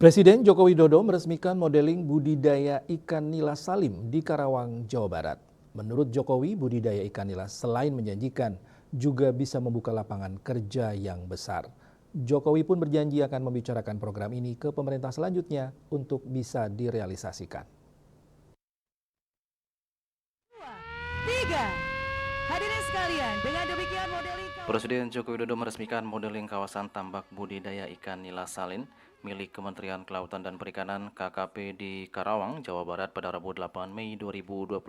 Presiden Joko Widodo meresmikan modeling budidaya ikan nila salim di Karawang, Jawa Barat. Menurut Jokowi, budidaya ikan nila selain menjanjikan, juga bisa membuka lapangan kerja yang besar. Jokowi pun berjanji akan membicarakan program ini ke pemerintah selanjutnya untuk bisa direalisasikan. 3. Hadirin sekalian, dengan demikian modeling Presiden Joko Widodo meresmikan modeling kawasan tambak budidaya ikan nila salin milik Kementerian Kelautan dan Perikanan KKP di Karawang, Jawa Barat pada Rabu 8 Mei 2024.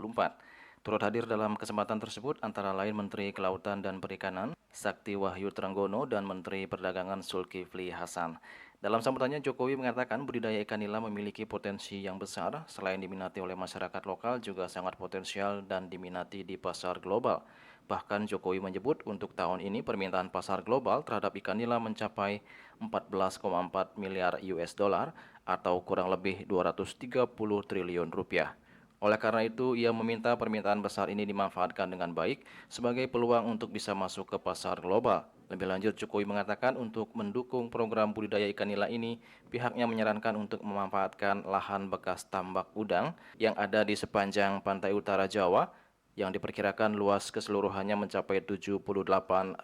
Turut hadir dalam kesempatan tersebut antara lain Menteri Kelautan dan Perikanan Sakti Wahyu Trenggono dan Menteri Perdagangan Zulkifli Hasan. Dalam sambutannya, Jokowi mengatakan budidaya ikan nila memiliki potensi yang besar, selain diminati oleh masyarakat lokal juga sangat potensial dan diminati di pasar global. Bahkan Jokowi menyebut untuk tahun ini permintaan pasar global terhadap ikan nila mencapai 14,4 miliar US dollar atau kurang lebih 230 triliun rupiah. Oleh karena itu, ia meminta permintaan besar ini dimanfaatkan dengan baik sebagai peluang untuk bisa masuk ke pasar global. Lebih lanjut, Jokowi mengatakan untuk mendukung program budidaya ikan nila ini, pihaknya menyarankan untuk memanfaatkan lahan bekas tambak udang yang ada di sepanjang pantai utara Jawa yang diperkirakan luas keseluruhannya mencapai 78.000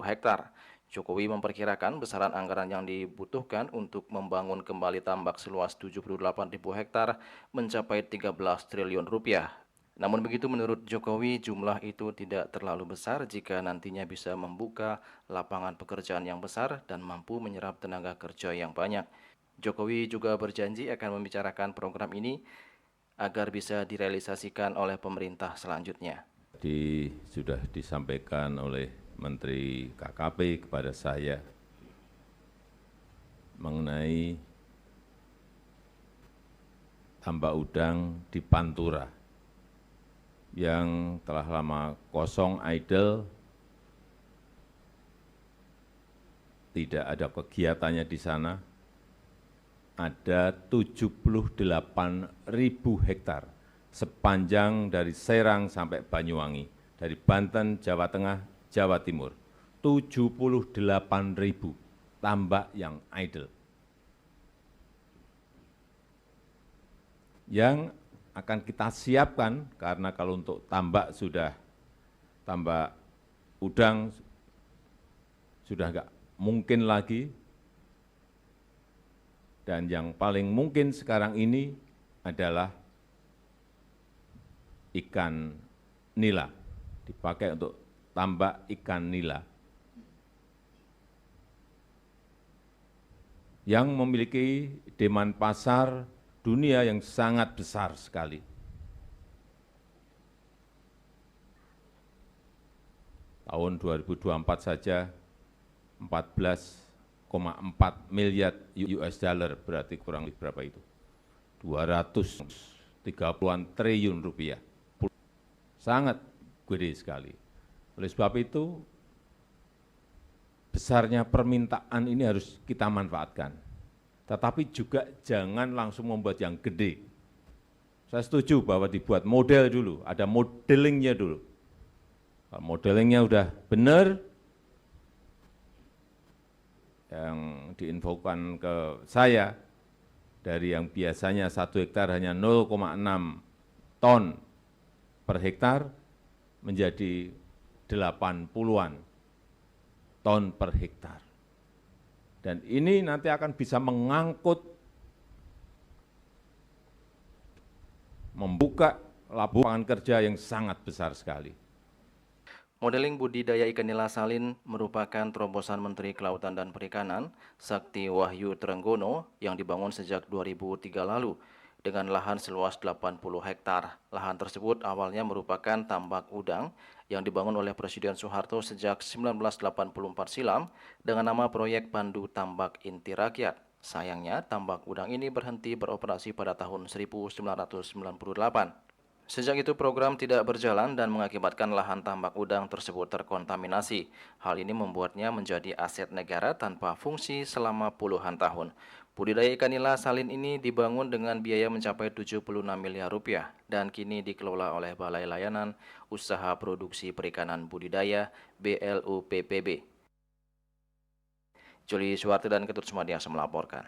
hektar. Jokowi memperkirakan besaran anggaran yang dibutuhkan untuk membangun kembali tambak seluas 78.000 hektar mencapai 13 triliun rupiah. Namun begitu menurut Jokowi jumlah itu tidak terlalu besar jika nantinya bisa membuka lapangan pekerjaan yang besar dan mampu menyerap tenaga kerja yang banyak. Jokowi juga berjanji akan membicarakan program ini agar bisa direalisasikan oleh pemerintah selanjutnya. Sudah disampaikan oleh Menteri KKP kepada saya mengenai tambak udang di Pantura yang telah lama kosong idle, tidak ada kegiatannya di sana. Ada 78.000 hektar sepanjang dari Serang sampai Banyuwangi, dari Banten, Jawa Tengah, Jawa Timur. 78.000 tambak yang idle. Yang akan kita siapkan, karena kalau untuk tambak udang sudah enggak mungkin lagi. Dan yang paling mungkin sekarang ini adalah ikan nila, dipakai untuk tambak ikan nila yang memiliki demand pasar dunia yang sangat besar sekali. Tahun 2024 saja 14,4 miliar US dollar, berarti kurang lebih berapa itu? 230-an triliun rupiah. Sangat gede sekali. Oleh sebab itu, besarnya permintaan ini harus kita manfaatkan. Tetapi juga jangan langsung membuat yang gede. Saya setuju bahwa dibuat model dulu, ada modelingnya dulu. Kalau modelingnya udah benar, yang diinfokan ke saya, dari yang biasanya 1 hektar hanya 0,6 ton per hektar menjadi 80-an ton per hektar. Dan ini nanti akan bisa mengangkut, membuka lapangan kerja yang sangat besar sekali. Modeling budidaya ikan nila salin merupakan terobosan Menteri Kelautan dan Perikanan Sakti Wahyu Trenggono yang dibangun sejak 2003 lalu dengan lahan seluas 80 hektar. Lahan tersebut awalnya merupakan tambak udang yang dibangun oleh Presiden Soeharto sejak 1984 silam dengan nama proyek Pandu Tambak Inti Rakyat. Sayangnya, tambak udang ini berhenti beroperasi pada tahun 1998. Sejak itu program tidak berjalan dan mengakibatkan lahan tambak udang tersebut terkontaminasi. Hal ini membuatnya menjadi aset negara tanpa fungsi selama puluhan tahun. Budidaya ikan nila salin ini dibangun dengan biaya mencapai 76 miliar rupiah dan kini dikelola oleh Balai Layanan Usaha Produksi Perikanan Budidaya BLUPPB. Juli Suwarti dan Ketut Sumadiasa melaporkan.